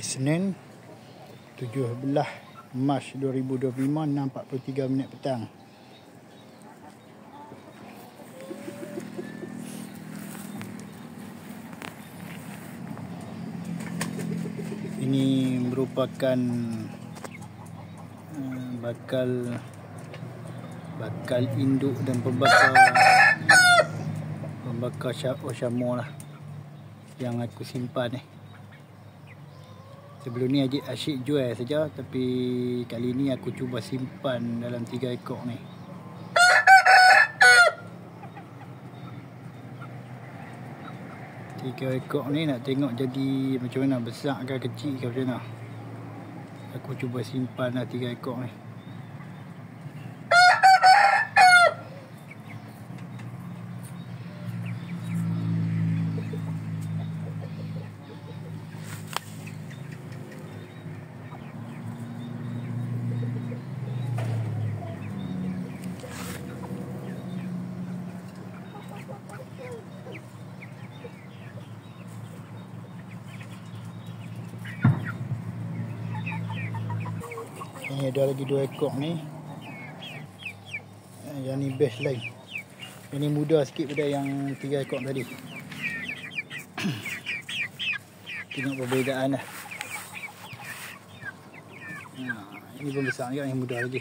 Isnin 17 Mac 2025 6.43 petang. Ini merupakan bakal induk dan pembakar Oshamo lah yang aku simpan ni. Sebelum ni asyik jual saja, tapi kali ni aku cuba simpan dalam 3 ekor ni. Tiga ekor ni nak tengok jadi macam mana, besar ke kecil ke macam mana. Aku cuba simpan lah 3 ekor ni. Ni ada lagi 2 ekor ni. Yang ni best lain. Yang ni muda sikit pada yang 3 ekor tadi. Tengok perbezaan lah. Ini pun besar juga, yang muda lagi.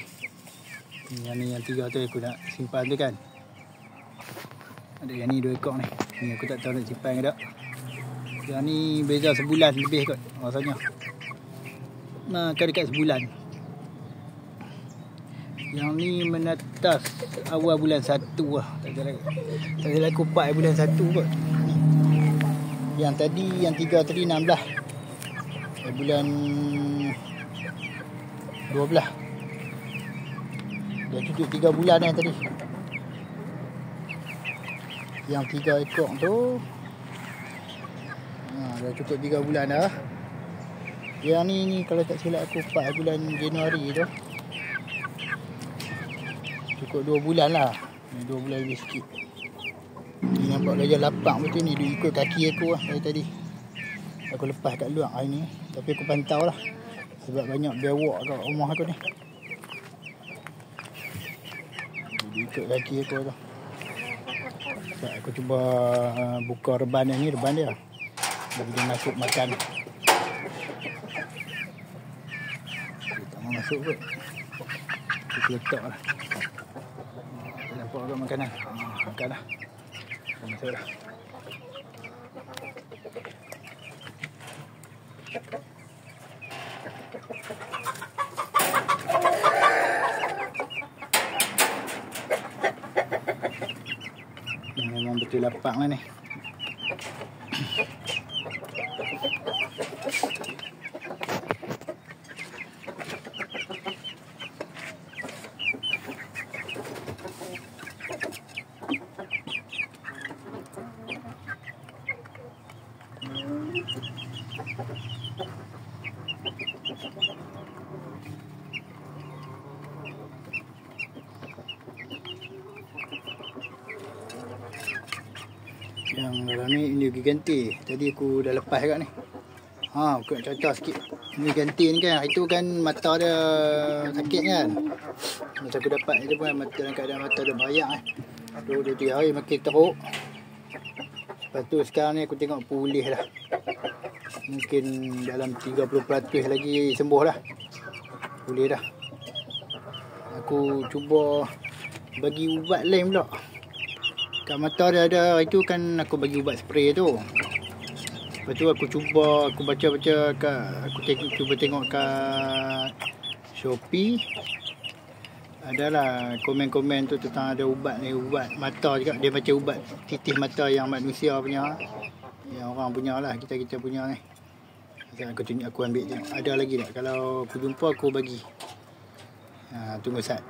Yang ni yang 3 tu aku nak simpan tu kan. Ada yang ni 2 ekor ni. Ni aku tak tahu nak simpan ke tak. Yang ni beza sebulan lebih kot rasanya. Dekat sebulan. Yang ni menetas awal bulan 1 lah. Tak salah aku 4 bulan 1 kot. Yang tadi, yang 3 tadi 16 bulan 12. Dah cukup 3 bulan tadi. Yang 3 ekor tu dah cukup 3 bulan dah. Yang ni kalau tak silap aku 4 bulan Januari tu. Cukup 2 bulan lah. 2 bulan lebih sikit. Ni nampak gajah lapang betul ni. Dia ikut kaki aku lah dari tadi. Aku lepas kat luar hari ni. Tapi aku pantau lah. Sebab banyak biawak kat rumah aku ni. Dia ikut kaki aku tu. Sebab aku cuba buka reban ni. Reban dia. Dia boleh masuk makan. Dia tak mau masuk kot. Aku letak lah. Nampak agak makanan. Makan lah. Masuk lah. Memang betul lapang lah ni. Yang dalam ni India giganti. Tadi aku dah lepas kat ni. Aku nak cocok sikit. India giganti ni kan, itu kan mata dia sakit kan. Masa aku dapat itu pun mata dalam keadaan mata dia bayak kan. 2-3 hari makin teruk. Lepas tu sekarang ni aku tengok pulih dah. Mungkin dalam 30% lagi sembuh dah. Pulih dah. Aku cuba bagi ubat lain pula. Kat mata dia ada, itu kan aku bagi ubat spray tu. Lepas tu aku baca-baca cuba tengok kat Shopee. Adalah komen-komen tu tentang ada ubat ni, ubat mata juga. Dia macam ubat titis mata yang manusia punya. Yang orang punya lah, kita punya ni. Aku tunjuk, aku ambil je. Ada lagi tak? Kalau aku jumpa aku bagi. Tunggu sat.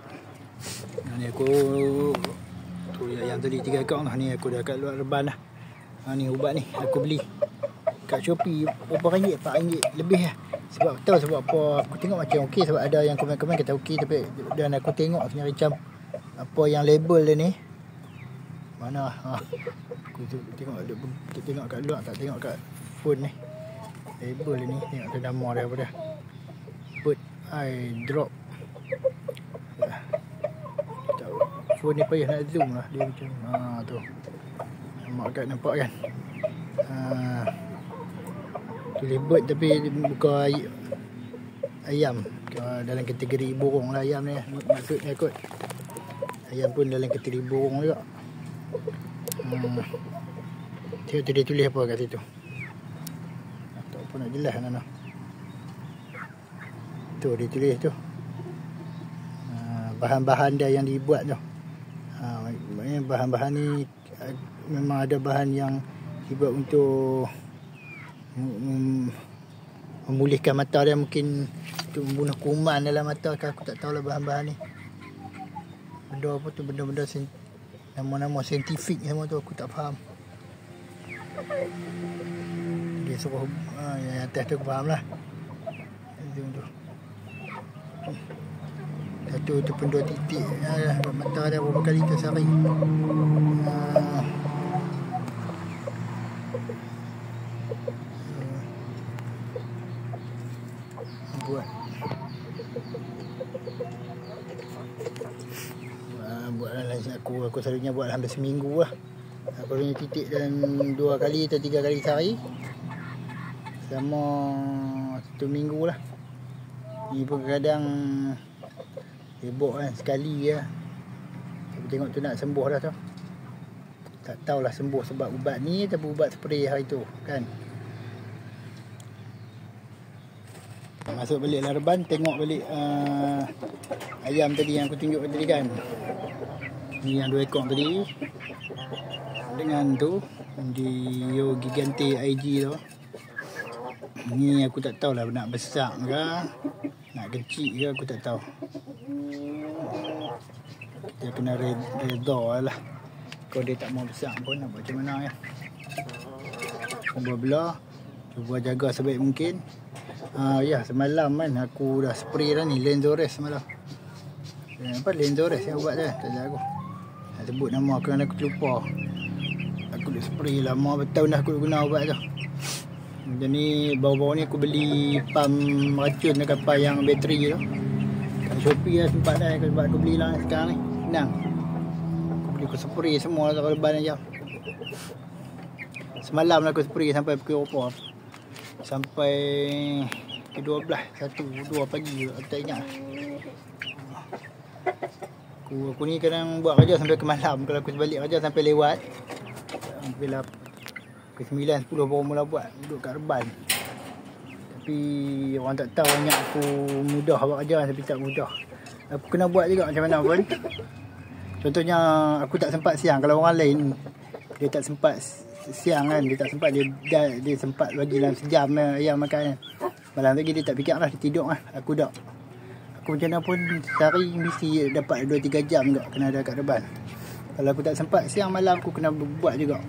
Ni aku tu yang tadi 3 ekor lah. Ni aku dah kat luar reban lah. Ni ubat ni aku beli kat Shopee berapa ringgit? RM4 lebih lah. Sebab tahu sebab apa aku tengok macam okey, sebab ada yang komen-komen kata okey, tapi dan aku tengok sebenarnya macam apa yang label dia ni. Mana aku tengok kat luar, tak tengok kat phone ni. Label ni, tengok tu nama dia apa dia. Bird eye drop. Phone ni payah nak zoom lah. Dia macam tu. Nampak kan. Tulis bird tapi bukan ayam. Dalam kategori burung lah ayam ni. Maksudnya kot. Ayam pun dalam kategori burung juga. Tengok tu dia tulis apa kat situ. Tak apa nak jelas Nana. Tu dia tulis tu. Bahan-bahan dia yang dibuat tu. Maknanya bahan-bahan ni memang ada bahan yang dibuat untuk memulihkan mata dia, mungkin untuk membunuh kuman dalam mata ke, aku tak tahulah bahan-bahan ni. Benda apa tu, benda-benda nama-nama saintifik semua tu aku tak faham. Dia suruh yang atas tu aku faham lah. Satu tu pun 2 titik mata dia berapa kali tersari. Buat aku selalunya buat hampir seminggu lah. Aku punya titik dan 2 kali atau 3 kali sehari selama 1 minggu lah. Ni pun kadang sibuk kan sekali ya. Tapi tengok tu nak sembuh dah tu. Tak tahulah sembuh sebab ubat ni atau ubat spray hari tu kan. Masuk balik Larban, tengok balik ayam tadi yang aku tunjuk tadi kan. Ni yang 2 ekor tadi. Dengan tu Dio Gigante IG tu. Ni aku tak tahulah nak besar ke nak kecil ke, aku tak tahu. Dia kena redha lah. Kalau dia tak mau besar pun nak buat macam mana ya. Cuba belah, cuba jaga sebaik mungkin. Ya semalam kan aku dah spray dah ni Lenzores semalam. Apa Lenzores yang ubat dia, tak tahu aku. Nak sebut nama aku kerana aku terlupa. Aku dah spray lama bertahun dah aku guna ubat tu. Macam ni baru-baru ni aku beli pam racun dekat pam yang bateri tu. Kat Shopee lah sempat dah sebab aku beli lah sekarang ni. Senang. Aku beli, aku spray semua lah leban aja. Semalam lah aku spray sampai pukul berapa? Sampai pukul 12, 1, 2 pagi aku tak ingat. Aku ni kadang buat kerja sampai ke malam. Kalau aku balik kerja sampai lewat bila ke 9, 10 baru mula buat, duduk kat reban. Tapi orang tak tahu banyak aku mudah buat kerja tapi tak mudah. Aku kena buat juga macam mana pun. Contohnya aku tak sempat siang. Kalau orang lain dia tak sempat siang kan, dia tak sempat, dia sempat bagi dalam sejam ayam makan kan. Malam lagi dia tak fikir lah, dia tidur lah. Aku tak. Aku macam mana pun sehari mesti dapat 2-3 jam juga kena ada kat reban. Kalau aku tak sempat siang malam aku kena buat juga.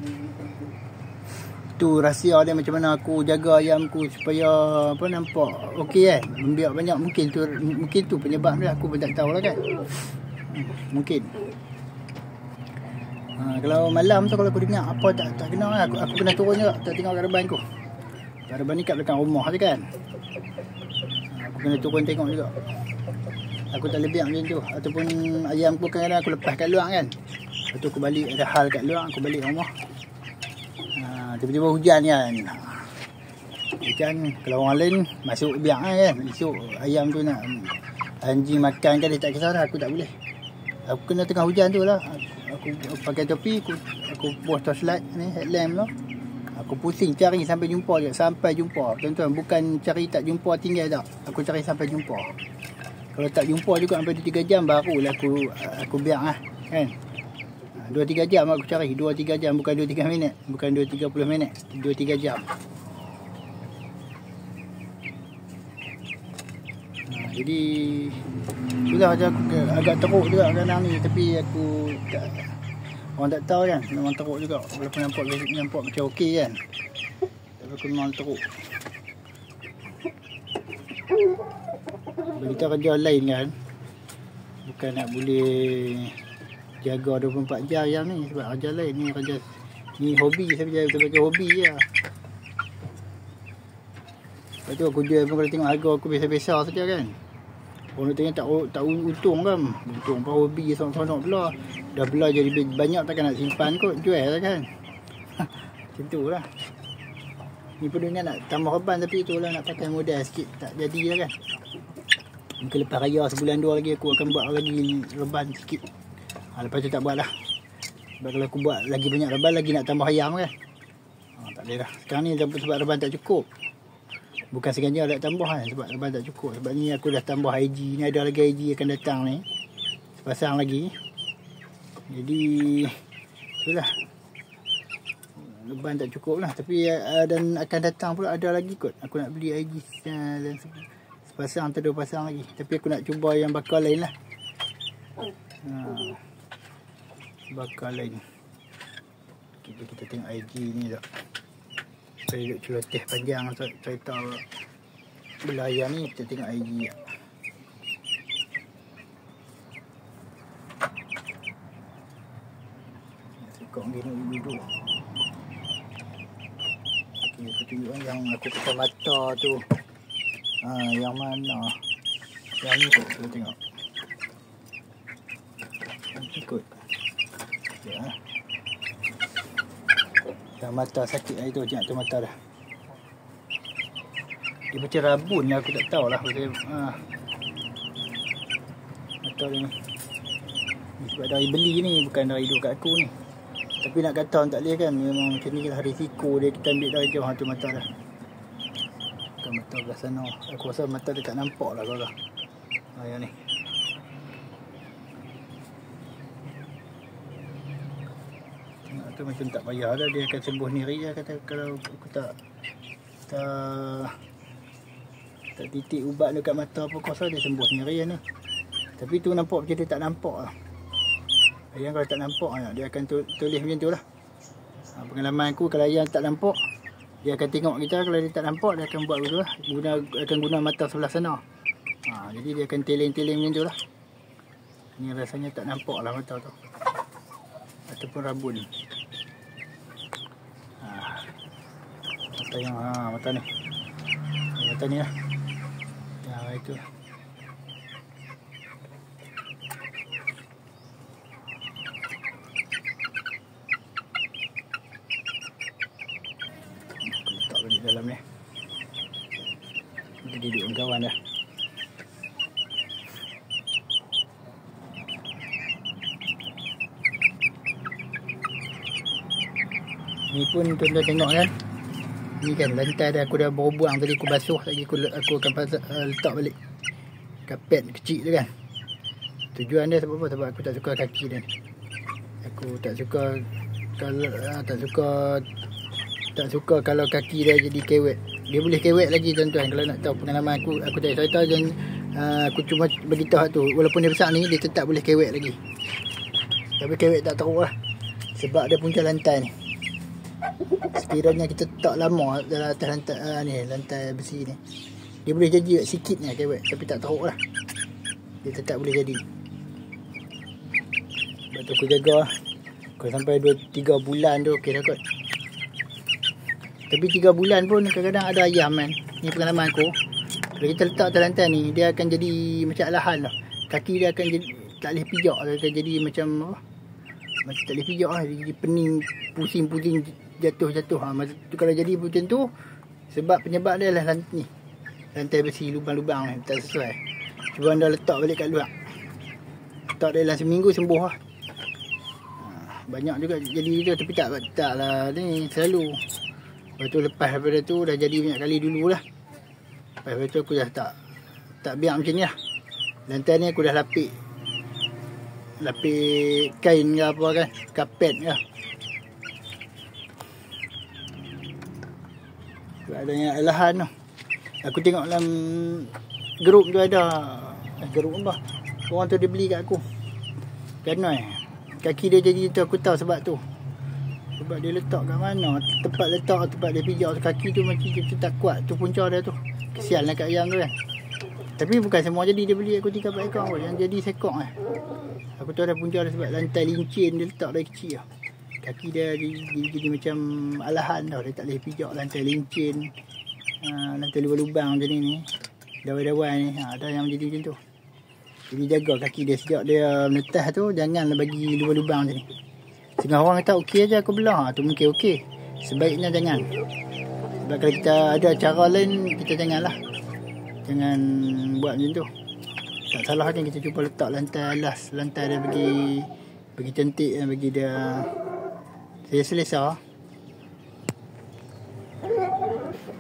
Tu rahsia dia macam mana aku jaga ayamku supaya apa nampak okey kan. Membiak banyak mungkin tu penyebab dia, aku pun tak tahulah kan. Mungkin. Kalau malam tu kalau aku dengar apa tak kena lah, aku kena turun juga, tak tengok kat reban aku. Kat reban ni kat belakang rumah je kan. Aku kena turun tengok juga. Aku tak lebih macam tu. Ataupun ayam aku kadang-kadang aku lepas kat luar kan. Lepas tu aku balik ada hal kat luar, aku balik rumah. Tiba-tiba hujan kan. Hujan kalau orang lain masuk biak kan. Esok ayam tu nak anjing makan kan dia tak kisah dah, aku tak boleh. Aku kena tengah hujan tu lah. Aku pakai topi, aku buat torchlight ni, headlamp tu. Aku pusing cari sampai jumpa je. Sampai jumpa. Tuan-tuan, bukan cari tak jumpa tinggal tak. Aku cari sampai jumpa. Kalau tak jumpa juga sampai 2-3 jam barulah aku biak lah kan. 2-3 jam aku cari. 2-3 jam, bukan 2-3 minit. Bukan 2-30 minit. 2-3 jam. Jadi sudah macam aku agak teruk juga kadang ni. Tapi aku tak, orang tak tahu kan. Memang teruk juga. Walaupun nampak macam okey kan. Tapi aku memang teruk. Kita kerja lain kan. Bukan nak boleh jaga 24 jam yang ni. Sebab kerja lain ni, kerja ni hobi. Saya sebagai hobi je. Lepas tu aku jual pun kalau tengok harga aku biasa-biasa saja kan. Orang tengok tak untung kan. Untung pun hobi sonok-sonok pula. Dah belah jadi banyak takkan nak simpan kot. Jual lah kan. Macam tu lah. Ni pun dia nak tambah reban tapi tu lah nak pakai modal sikit. Tak jadi lah kan. Mungkin lepas raya sebulan 2 lagi aku akan buat lagi reban sikit. Lepas tu tak buat lah. Sebab kalau aku buat lagi banyak reban lagi nak tambah ayam kan. Tak boleh lah. Sekarang ni sebab reban tak cukup. Bukan sengaja nak tambah kan. Sebab reban tak cukup. Sebab ni aku dah tambah IG. Ni ada lagi IG akan datang ni. Sepasang lagi. Jadi itulah. Reban tak cukup lah. Tapi dan akan datang pula ada lagi kot. Aku nak beli IG dan sepasang atau 2 pasang lagi. Tapi aku nak cuba yang bakal lain lah. Bakal lain. Kita tengok IG ni tak. Saya duduk celoteh panjang cerita belayar ni. Kita tengok IG tak. Sekok gini duduk. Okay, aku tunjuk yang aku pakai mata tu. Yang mana? Yang ni kot kita tengok. Ikut. Ya. Yang mata sakit hari tu, jangan tu mata dah. Dia macam rabun lah, aku tak tahulah pasal mata dia ni. Sebab dari beli ni, bukan dari duduk kat aku ni. Tapi nak kata orang tak boleh kan, memang macam ni lah risiko dia, kita ambil dari jauh tu mata dah. Bukan mata belah sana. Aku rasa mata dia tak nampak lah kalau. Yang ni. Tu macam tak payah lah, dia akan sembuh sendiri lah kata. Kalau aku tak titik ubat dekat mata apa kuasa dia sembuh sendiri lah ni. Tapi tu nampak macam dia tak nampak lah. Ayam kalau tak nampak dia akan tulis macam tu lah. Pengalaman aku kalau ayam tak nampak dia akan tengok kita, kalau dia tak nampak dia akan buat begitu lah. Akan guna mata sebelah sana. Jadi dia akan teling-teling macam tu lah. Ni rasanya tak nampak lah mata tu. Ataupun rabun. Mata yang mata ni. Mata ni lah. Itu. Aku letak balik dalam ni. Dia duduk dengan kawan dah. Ni pun tuan-tuan tengok kan. Ni kan lantai dah aku dah berbuang tadi, aku basuh lagi, aku akan letak balik kapet kecil tu kan. Tujuan dia sebab apa? Sebab aku tak suka kaki dia. Aku tak suka kalau kaki dia jadi kewek. Dia boleh kewek lagi tuan-tuan. Kalau nak tahu pengalaman aku tak tahu dan aku cuma beritahu tu, walaupun dia besar ni dia tetap boleh kewek lagi. Tapi kewek tak teruk lah. Sebab dia punca lantai ni. Sekiranya kita tak lama dalam atas lantai besi ni, dia boleh jadi sikit ni kewek, tapi tak teruk lah. Dia tetap boleh jadi. Sebab tu aku jaga. Kalau sampai 2-3 bulan tu okey dah kot. Tapi 3 bulan pun kadang-kadang ada ayam kan. Ni pengalaman aku. Kalau kita letak atas lantai ni, dia akan jadi macam alahan lah. Kaki dia akan jadi tak boleh pijak. Dia akan jadi macam apa? Macam tak boleh pijak lah. Dia jadi pening, pusing-pusing, jatuh-jatuh. Kalau jadi macam tu, sebab penyebab dia lah lantai besi, lubang-lubang ni tak sesuai. Cuba anda letak balik kat luar. Letak dalam seminggu sembuh lah. Banyak juga jadi tu, tapi tak lah ni selalu. Lepas tu lepas daripada tu dah jadi banyak kali dulu lah. Lepas tu aku dah tak biar macam ni lah. Lantai ni aku dah lapik kain ke apa kan, kapet ke. Ada yang alahan tu. Aku tengok dalam grup tu ada. Grup apa? Orang tu dia beli kat aku. Kanoi. Kaki dia jadi tu aku tahu sebab tu. Sebab dia letak kat mana. Tempat dia pijak kaki tu macam tu tak kuat. Tu punca dia tu. Kesian lah kat ayam tu kan. Tapi bukan semua jadi dia beli aku 3-4 ekor kot. Yang jadi sekok lah. Aku tahu dah punca dia sebab lantai lincin dia letak dari kecil lah. Kaki dia jadi macam alahan tau. Dia tak boleh pijak lantai lincin. nanti lubang-lubang macam ni. Dawai-dawai ni. Ada yang jadi macam tu. Jadi jaga kaki dia sejak dia menetas tu. Janganlah bagi lubang-lubang macam ni. Setengah orang kata okey je aku belah. Tu mungkin okey. Sebaiknya jangan. Sebab kalau kita ada cara lain, kita janganlah. Jangan buat macam tu. Tak salah kan kita cuba letak lantai alas. Lantai dia bagi cantik dan bagi dia selesa.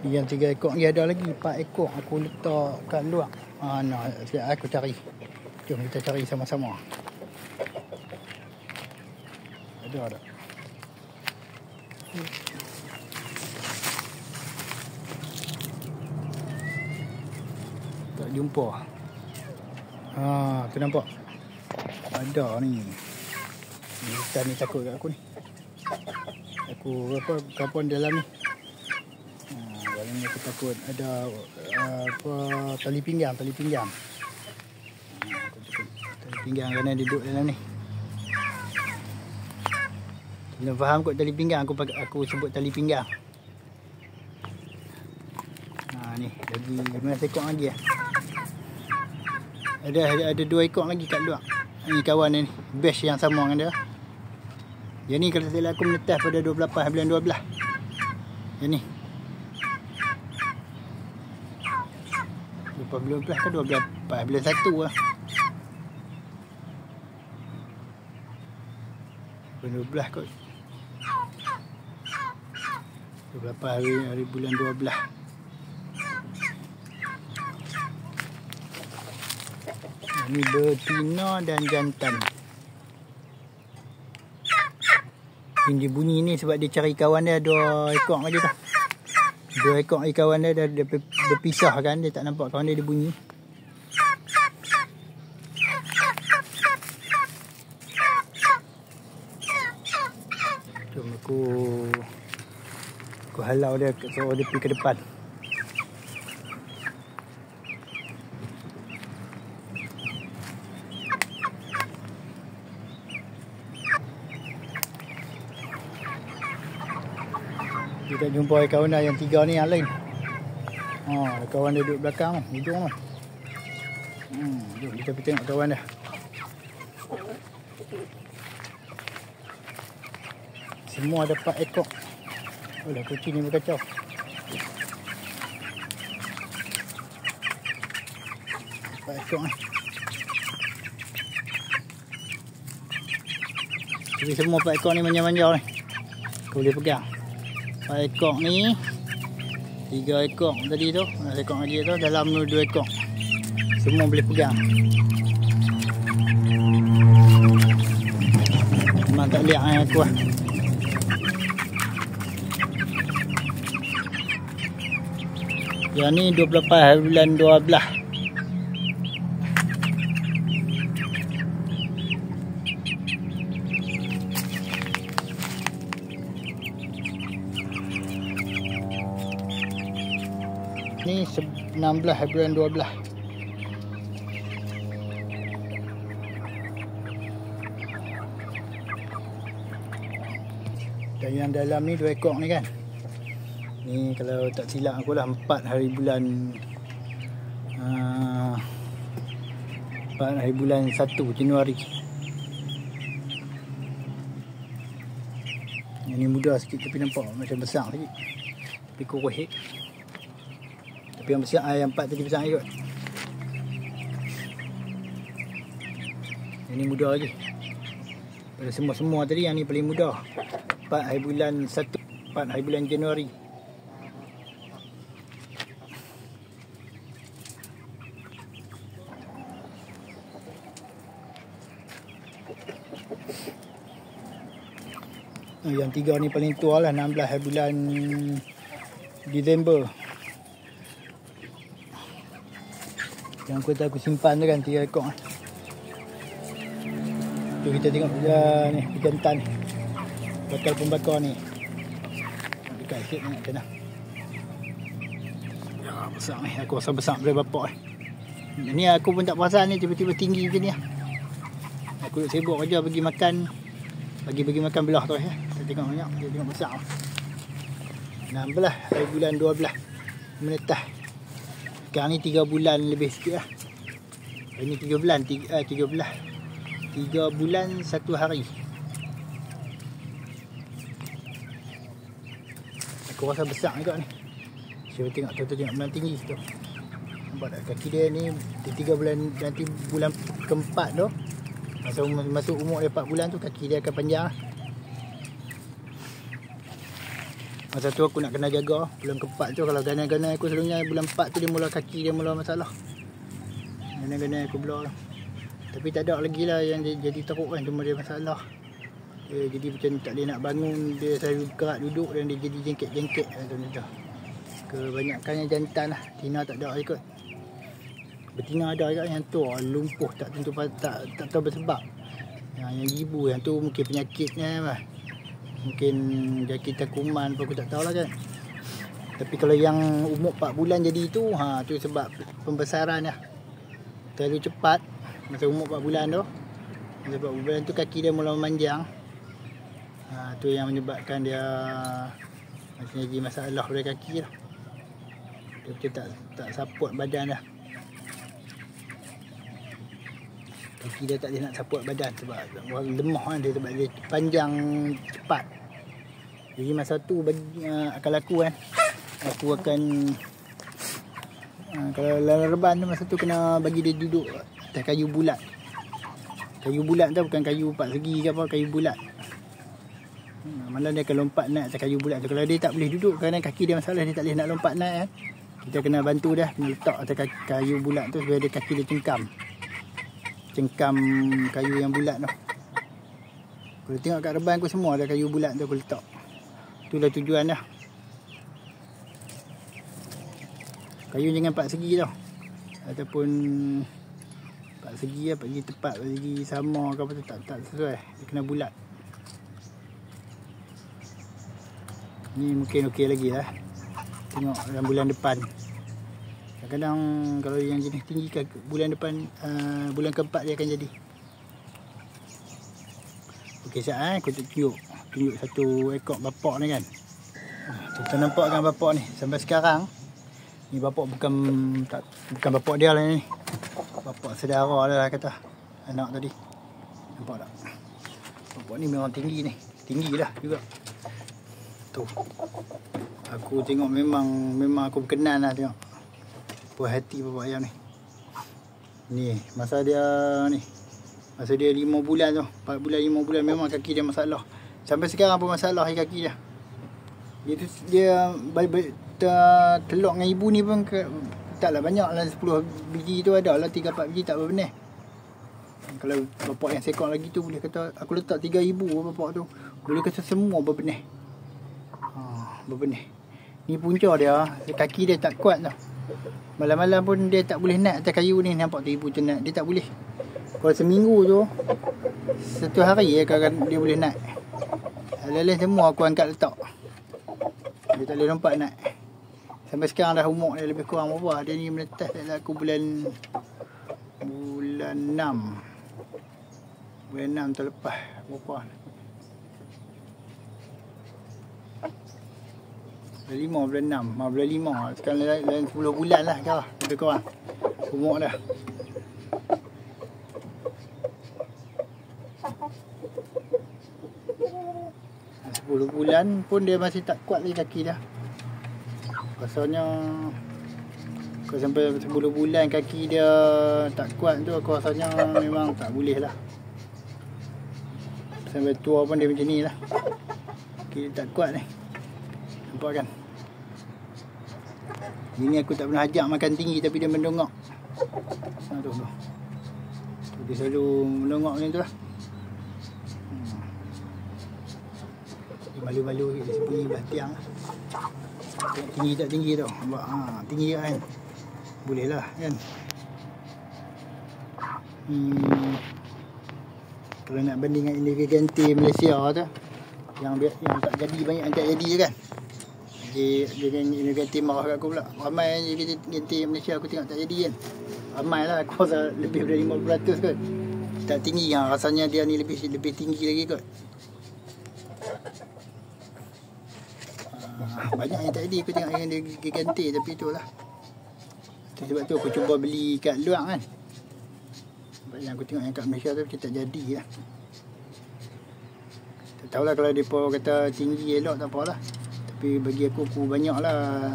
Yang 3 ekor ni ada lagi 4 ekor aku letak kat luar. Sekejap aku cari. Jom kita cari sama-sama. Ada. Tak jumpa. Tu nampak. Ada ni. Ikan ni takut kat aku ni. Aku kapon dalam ni. Dalam ni aku takut ada tali pinggang. Tali pinggang kena duduk dalam ni. Belum faham kot tali pinggang, aku sebut tali pinggang. Ni lagi mana ekor lagi ya? Ada 2 ekor lagi kat luar. Ni kawan ni, batch yang sama dengan dia. Yang ni kalau saya aku menetas pada 28 bulan 12. Yang ni 12 ke 12 bulan 1 lah. Bulan 12 kot. 28 hari bulan 12. Ini betina dan jantan. Ini bunyi ni sebab dia cari kawan dia 2 ekor lagi tu. 2 ekor kawan dia berpisah kan, dia tak nampak kawan dia bunyi. Jom aku halau dia suruh dia pergi ke depan. Kita jumpa kawan dah yang 3 ni yang lain. Kawan dia duduk belakang tu, hujung tu. Jom kita pergi tengok kawan dia. Semua ada 4 ekor. Alah, kucing ni berkacau. Empat ekor ni. Jadi semua 4 ekor ni manja-manja ni. Kau boleh pegang. 4 ekor ni. 3 ekor tadi tu. 1 ekor lagi tu. Dalam tu 2 ekor. Semua boleh pegang. Memang tak lihat aku lah. Yang ni 28 bulan 12. Ni 16 bulan 12. Dan yang dalam ni 2 ekor ni kan. Ni kalau tak silap aku lah 4 hari bulan 1 Januari. Yang ni muda sikit tapi nampak macam besar sikit. Tapi kurus. Tapi yang besar, yang 4 tadi besar kot. Yang ni muda lagi. Pada semua-semua tadi yang ni paling muda. 4 hari bulan 1, 4 hari bulan Januari. Yang 3 ni paling tua lah, 16 hari bulan Disember. Yang aku simpan tu kan 3 ekor. Jom kita tengok ni jantan ni. Bakal pembakar ni. Dekat sikit nak macam mana. Ya, besar ni. Aku rasa besar daripada bapak ni. Ni aku pun tak perasan ni tiba-tiba tinggi macam ni. Aku sibuk kerja pergi makan. Bagi makan belah tu ya. Kita tengok banyak, kita tengok besar. 16 hari bulan 12. menetas. Sekarang ni 3 bulan lebih sikit lah. Ini 3 bulan 3 bulan 1 hari. Aku rasa besar juga ni. Cuba tengok tu tengok mana tinggi tu. Nampak tak kaki dia ni 3 bulan, nanti bulan keempat tu. Masa masuk umur dia 4 bulan tu kaki dia akan panjang lah. Masa tu aku nak kena jaga bulan keempat tu. Kalau gana-gana aku selalunya bulan 4 tu dia mula kaki dia mula masalah. Gana-gana aku belah lah. Tapi tak ada lagi lah yang jadi teruk kan. Cuma dia masalah dia jadi macam tak boleh nak bangun. Dia selalu kerat duduk dan dia jadi jengket-jengket macam-macam. Kebanyakannya jantan lah. Tina tak ada ikut. Betina ada juga yang tu lumpuh tak tentu tak tahu bersebab. Yang ibu yang tu mungkin penyakitnya lah. Mungkin jangkitan kuman pun aku tak tahu lah kan. Tapi kalau yang umur 4 bulan jadi tu, tu sebab pembesaran lah. Terlalu cepat masa umur 4 bulan tu. Sebab bulan tu kaki dia mula memanjang. Tu yang menyebabkan dia macam jadi masalah pada kaki lah. Dia macam tak support badan dah. Kaki dia tak boleh nak support badan sebab lemah kan dia, sebab dia panjang cepat. Jadi masa tu bagi akal aku kan, aku akan kalau lalang reban tu masa tu kena bagi dia duduk atas kayu bulat. Kayu bulat tu bukan kayu 4 segi ke apa, kayu bulat. Malah dia akan lompat naik atas kayu bulat tu. Kalau dia tak boleh duduk kerana kaki dia masalah, dia tak boleh nak lompat naik kan. Kita kena bantu dah, kena letak atas kayu bulat tu supaya dia kaki dia cengkam kayu yang bulat tu. Kalau tengok kat reban aku semua ada kayu bulat tu aku letak. Itulah tujuan dah. Kayu jangan 4 segi tau. Ataupun 4 segi lah, 4 segi tepat, 4 segi sama ke apa tu tak sesuai. Dia kena bulat. Ni mungkin okey lagi lah. Tengok dalam bulan depan. Kadang-kadang kalau yang jenis tinggi bulan depan, bulan keempat dia akan jadi. Okey sekejap aku tunjuk satu ekor bapak ni kan. Kita nampak kan bapak ni sampai sekarang. Ni bapak bukan bapak dia lah ni. Bapak saudara dia lah kata. Anak tadi. Nampak tak? Bapak ni memang tinggi ni. Tinggi lah juga. Tu. Aku tengok memang aku berkenan lah tengok. Puas hati bapak ayam ni. Ni masa dia 5 bulan tu, 4 bulan 5 bulan memang kaki dia masalah. Sampai sekarang pun masalah kaki dia. Dia telur dengan ibu ni pun taklah banyak lah, 10 biji tu ada lah 3-4 biji tak berbenih. Kalau bapak yang sekor lagi tu boleh kata aku letak 3,000 bapak tu. Boleh kata semua berbenih. Berbenih. Ni punca dia, kaki dia tak kuat tau. Malam-malam pun dia tak boleh naik atas kayu ni. Nampak tu ibu tu naik. Dia tak boleh. Kalau seminggu tu, 1 hari dia boleh naik. Lain-lain semua aku angkat letak. Dia tak boleh lompat naik. Sampai sekarang dah umur dia lebih kurang berapa. Dia ni menetas dalam aku bulan 6. Bulan 6 terlepas. Berapa? Bulan 5, bulan 6. Bulan 5. Sekarang dalam 10 bulan lah kau. Lebih kurang. Umur dah. Dah 10 bulan pun dia masih tak kuat lagi kaki dah. Rasanya kalau sampai 10 bulan kaki dia tak kuat tu, aku rasanya memang tak boleh lah. Sampai tua pun dia macam ni lah. Kaki dia tak kuat ni. Nampak kan? Ini aku tak pernah ajak makan tinggi tapi dia mendongak. Tu. Dia selalu mendongak macam tu lah. Dia malu-malu dia sembunyi belah tiang. Tinggi tak tinggi tau. Nampak? Tinggi kan? Boleh lah kan? Kalau nak banding dengan induk ganti Malaysia tu, yang tak jadi banyak yang tak jadi je kan. Dia ganti marah kat aku pula. Ramai je ganti Malaysia aku tengok tak jadi kan. Ramai lah, aku rasa lebih dari 50% kot. Tak tinggi kan, rasanya dia ni lebih tinggi lagi kot. Banyak yang tak jadi aku tengok yang dia ganti, tapi itulah. Sebab tu aku cuba beli kat luar kan. Sebab yang aku tengok yang kat Malaysia tu macam tak jadi lah. Tak tahulah kalau mereka kata tinggi elok tak apalah. Tapi bagi aku banyak lah.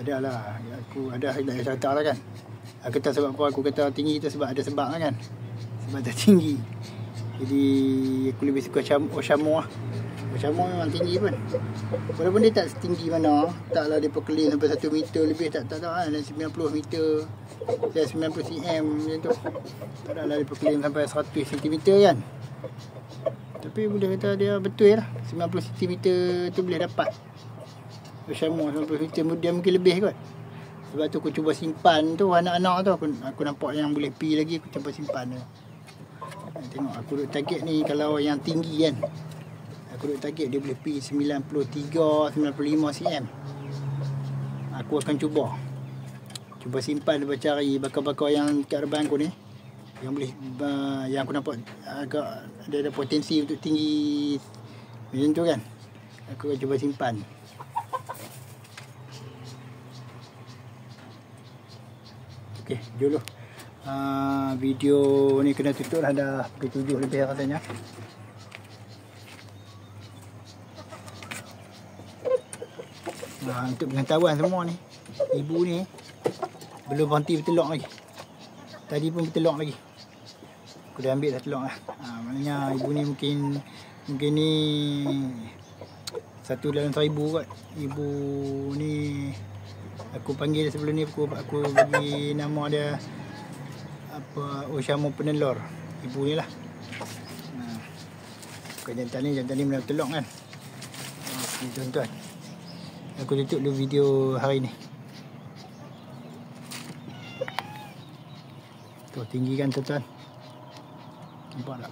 Ada lah. Aku ada yang cerita lah kan. Aku tak sebab apa aku kata tinggi tu sebab ada sebab lah kan. Sebab tak tinggi. Jadi aku lebih suka Oshamo lah. Oshamo memang tinggi pun. Walaupun dia tak setinggi mana. Taklah dia perkelin sampai 1 meter lebih. Tak lah. 90 meter. Dan 90 cm macam tu. Taklah dia perkelin sampai 100 cm kan. Tapi boleh kata dia betul lah. 90 cm tu boleh dapat. Oshamo 90 cm dia mungkin lebih kot. Sebab tu aku cuba simpan tu anak-anak tu. Aku nampak yang boleh pi lagi. Aku cuba simpan tu. Tengok aku duk target ni kalau yang tinggi kan. Aku duk target dia boleh pi 93, 95 cm. Aku akan cuba simpan lepas cari bakar-bakar yang kat reban aku ni. Yang boleh yang aku nampak agak ada potensi untuk tinggi macam tu kan. Aku akan cuba simpan. Okey, dulu. Video ni kena tutup dah, dah pukul 7 lebih rasanya. Untuk pengetahuan semua ni, ibu ni belum berhenti bertelur lagi. Tadi pun bertelur lagi. Aku dah ambil dah telur lah. Maknanya ibu ni mungkin ni 1 dalam 1000 kot. Ibu ni aku panggil sebelum ni aku bagi nama dia Oshamo penelur. Ibu ni lah. Jantan ni mana telur kan. Okey tuan-tuan. Aku tutup dulu video hari ni. Tu tinggi kan tuan-tuan. Nampak tak?